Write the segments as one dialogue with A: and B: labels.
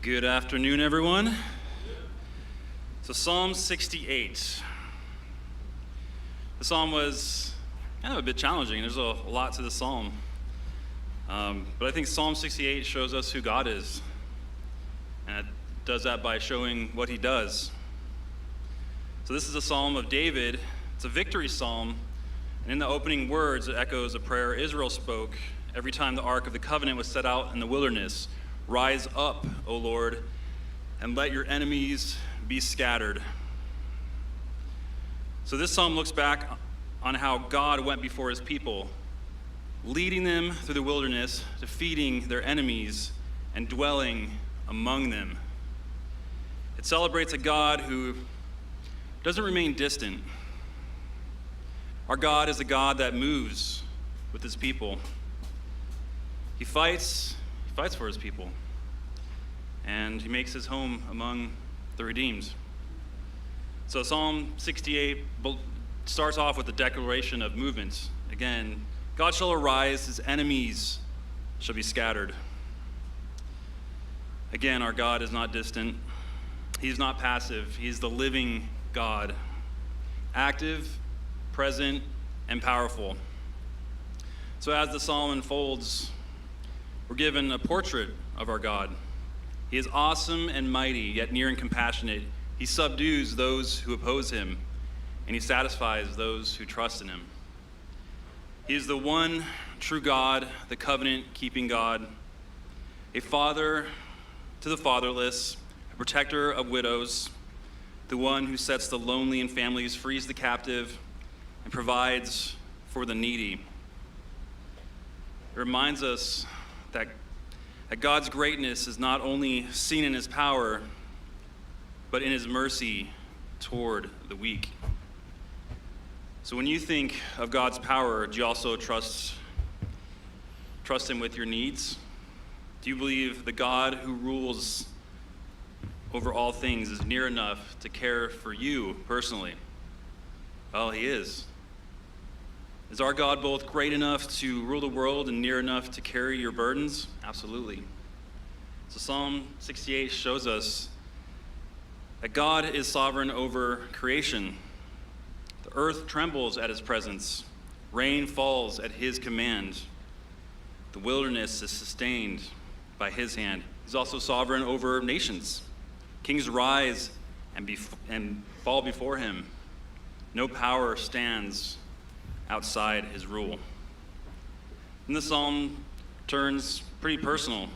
A: Good afternoon, everyone. So Psalm 68. The psalm was kind of a bit challenging. There's a lot to the psalm. But I think Psalm 68 shows us who God is. And it does that by showing what he does. So this is a psalm of David. It's a victory psalm. And in the opening words, it echoes a prayer Israel spoke every time the Ark of the Covenant was set out in the wilderness. Rise up, O Lord, and let your enemies be scattered. So this psalm looks back on how God went before his people, leading them through the wilderness, defeating their enemies, and dwelling among them. It celebrates a God who doesn't remain distant. Our God is a God that moves with his people. He fights for his people, and he makes his home among the redeemed. So Psalm 68 starts off with a declaration of movement. Again, God shall arise, his enemies shall be scattered. Again, our God is not distant. He's not passive. He's the living God, active, present, and powerful. So as the psalm unfolds, we're given a portrait of our God. He is awesome and mighty, yet near and compassionate. He subdues those who oppose him, and he satisfies those who trust in him. He is the one true God, the covenant-keeping God, a father to the fatherless, a protector of widows, the one who sets the lonely in families, frees the captive, and provides for the needy. It reminds us that God's greatness is not only seen in his power, but in his mercy toward the weak. So when you think of God's power, do you also trust him with your needs? Do you believe the God who rules over all things is near enough to care for you personally? Well, he is. Is our God both great enough to rule the world and near enough to carry your burdens? Absolutely. So Psalm 68 shows us that God is sovereign over creation. The earth trembles at his presence. Rain falls at his command. The wilderness is sustained by his hand. He's also sovereign over nations. Kings rise and fall before him. No power stands outside his rule. And the psalm turns pretty personal.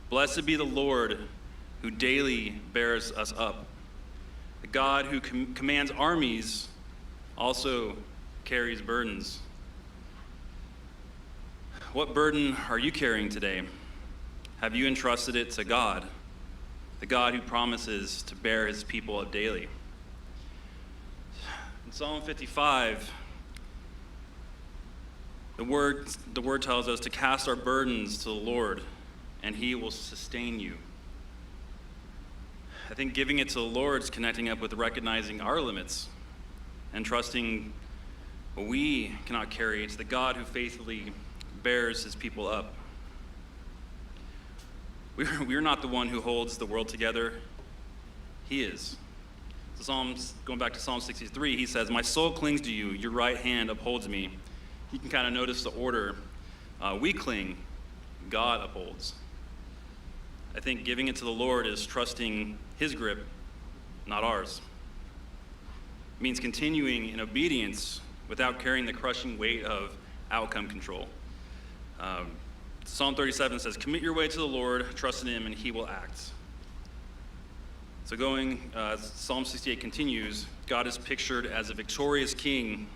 A: Blessed be the Lord who daily bears us up. The God who commands armies also carries burdens. What burden are you carrying today? Have you entrusted it to God, the God who promises to bear his people up daily? In Psalm 55, the word tells us to cast our burdens to the Lord, and he will sustain you. I think giving it to the Lord is connecting up with recognizing our limits and trusting what we cannot carry. It's the God who faithfully bears his people up. We're not the one who holds the world together. He is. So going back to Psalm 63, he says, "My soul clings to you, your right hand upholds me." You can kind of notice the order. We cling, God upholds. I think giving it to the Lord is trusting his grip, not ours. It means continuing in obedience without carrying the crushing weight of outcome control. Psalm 37 says, "Commit your way to the Lord, trust in him, and he will act." So Psalm 68 continues, God is pictured as a victorious king,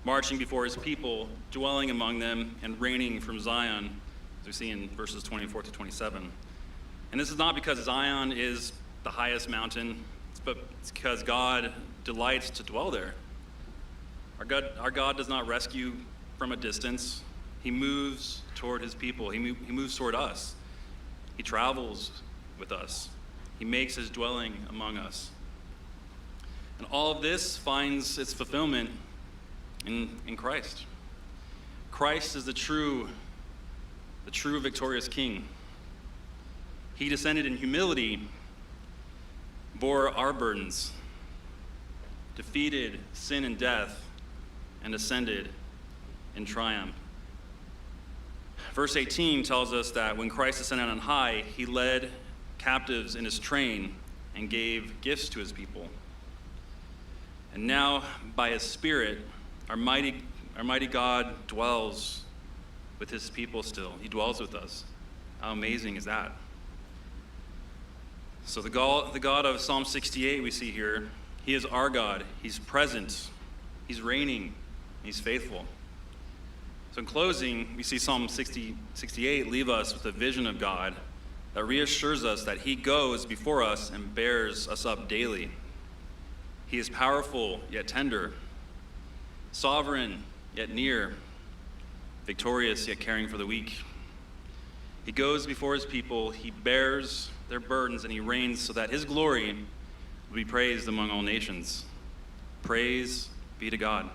A: marching before his people, dwelling among them, and reigning from Zion, as we see in verses 24 to 27. And this is not because Zion is the highest mountain, but it's because God delights to dwell there. Our God does not rescue from a distance. He moves toward his people. He moves toward us. He travels with us. He makes his dwelling among us. And all of this finds its fulfillment in Christ. Christ is the true victorious king. He descended in humility, bore our burdens, defeated sin and death, and ascended in triumph. Verse 18 tells us that when Christ ascended on high, he led captives in his train and gave gifts to his people. And now, by his Spirit, our mighty God dwells with his people still. He dwells with us. How amazing is that? So the God of Psalm 68 we see here, he is our God. He's present. He's reigning. He's faithful. So in closing, we see Psalm 68 leave us with a vision of God that reassures us that he goes before us and bears us up daily. He is powerful yet tender, sovereign yet near, victorious yet caring for the weak. He goes before his people, he bears their burdens, and he reigns so that his glory will be praised among all nations. Praise be to God.